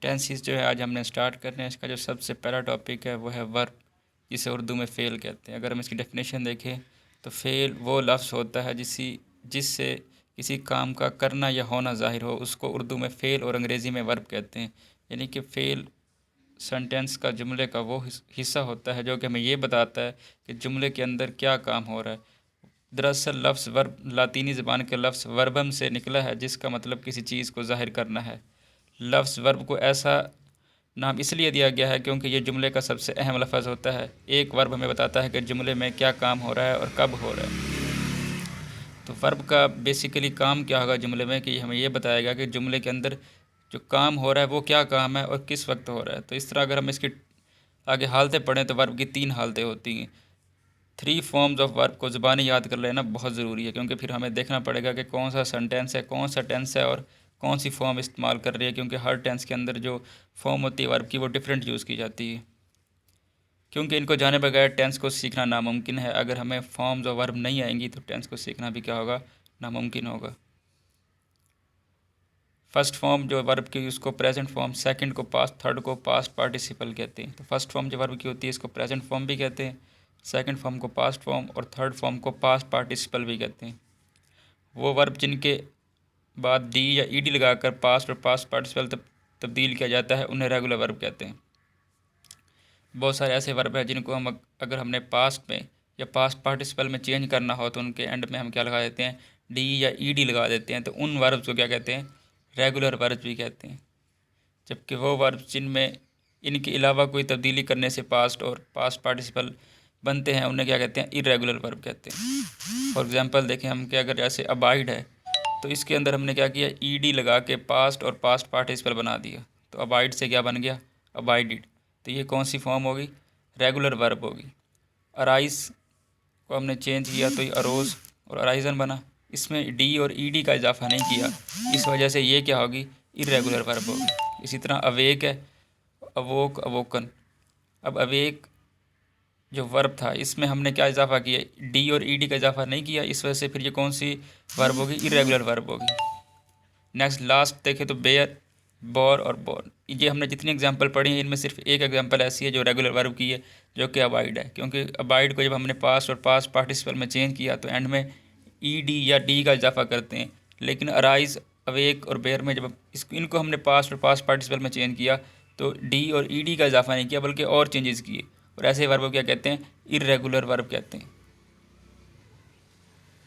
Tenses जो है आज हमने स्टार्ट करने हैं। इसका जो सबसे पहला टॉपिक है वो है वर्ब, जिसे उर्दू में फ़ेल कहते हैं। अगर हम इसकी डेफिनेशन देखें तो फ़ेल वो लफ्ज़ होता है जिससे किसी काम का करना या होना ज़ाहिर हो, उसको उर्दू में फ़ेल और अंग्रेज़ी में वर्ब कहते हैं। यानी कि फ़ेल सेंटेंस का, जुमले का वो हिस्सा होता है जो कि हमें ये बताता है कि जुमले के अंदर क्या काम हो रहा है। दरअसल लफ्ज़ वर्ब लातीनी ज़बान के लफ्ज़ वर्बम से निकला है, जिसका मतलब किसी चीज़ को ज़ाहिर करना है। लफ्ज़ वर्ब को ऐसा नाम इसलिए दिया गया है क्योंकि ये जुमले का सबसे अहम लफ्ज़ होता है। एक वर्ब हमें बताता है कि जुमले में क्या काम हो रहा है और कब हो रहा है। तो वर्ब का बेसिकली काम क्या होगा जुमले में, कि हमें ये बताएगा कि जुमले के अंदर जो काम हो रहा है वो क्या काम है और किस वक्त हो रहा है। तो इस तरह अगर हम इसकी आगे हालतें पढ़ें तो वर्ब की 3 हालतें होती हैं। 3 फॉर्म्स ऑफ वर्ब को ज़ुबानी याद कर लेना बहुत ज़रूरी है, क्योंकि फिर हमें देखना पड़ेगा कि कौन सा सेंटेंस है, कौन सा टेंस है और कौन सी फॉर्म इस्तेमाल कर रही है, क्योंकि हर टेंस के अंदर जो फॉर्म होती है वर्ब की वो डिफरेंट यूज़ की जाती है। क्योंकि इनको जाने बगैर टेंस को सीखना नामुमकिन है। अगर हमें फॉर्म्स और वर्ब नहीं आएंगी तो टेंस को सीखना भी क्या होगा, नामुमकिन होगा। फर्स्ट फॉर्म जो वर्ब की उसको प्रेजेंट फॉर्म, सेकंड को पास्ट, थर्ड को पास्ट पार्टिसिपल कहते हैं। तो फर्स्ट फॉर्म जो वर्ब की होती है इसको प्रेजेंट फॉर्म भी कहते हैं, सेकंड फॉर्म को पास्ट फॉर्म और थर्ड फॉर्म को पास्ट पार्टिसिपल भी कहते हैं। वो वर्ब जिनके बाद डी या ईडी लगाकर पास्ट और पास्ट पार्टिसिपल तब्दील किया जाता है उन्हें रेगुलर वर्ब कहते हैं। बहुत सारे ऐसे वर्ब हैं जिनको हम अगर हमने पास्ट में या पास्ट पार्टिसिपल में चेंज करना हो तो उनके एंड में हम क्या लगा देते हैं, डी या ईडी लगा देते हैं। तो उन वर्ब्स को क्या कहते हैं, रेगुलर वर्ब भी कहते हैं। जबकि वो वर्ब जिनमें इनके अलावा कोई तब्दीली करने से पास्ट और पास्ट पार्टिसिपल बनते हैं उन्हें क्या कहते हैं, इरेगुलर वर्ब कहते हैं। फॉर एग्जांपल देखें हम कि अगर जैसे अबाइड है तो इसके अंदर हमने क्या किया, ईडी लगा के पास्ट और पास्ट पार्टिसिपल बना दिया। तो अबाइड से क्या बन गया, अबाइडिड। तो ये कौन सी फॉर्म होगी, रेगुलर वर्ब होगी। अराइज को हमने चेंज किया तो ये अरोज और अराइजन बना। इसमें डी और ईडी का इजाफा नहीं किया, इस वजह से ये क्या होगी, इरेगुलर वर्ब होगी। इसी तरह अवेक है, अवोक, अवोकन। अब अवेक जो वर्ब था इसमें हमने क्या इजाफा किया, डी और ईडी का इजाफा नहीं किया, इस वजह से फिर ये कौन सी वर्ब होगी, इरेगुलर वर्ब होगी। नेक्स्ट लास्ट देखें तो बेयर, बोर और बोर्न। ये हमने जितनी एग्जांपल पढ़ी हैं इनमें सिर्फ एक एग्जांपल ऐसी है जो रेगुलर वर्ब की है, जो कि अबाइड है। क्योंकि अबाइड को जब हमने पास्ट और पास्ट पार्टिसिपल में चेंज किया तो एंड में ई डी या डी का इजाफा करते हैं। लेकिन अराइज, अवेक और बेयर में जब इनको हमने पास्ट और पास्ट पार्टिसिपल में चेंज किया तो डी और ई डी का इजाफा नहीं किया बल्कि और चेंजेस किए। और ऐसे वर्ब को क्या कहते हैं, इरेगुलर वर्ब कहते हैं।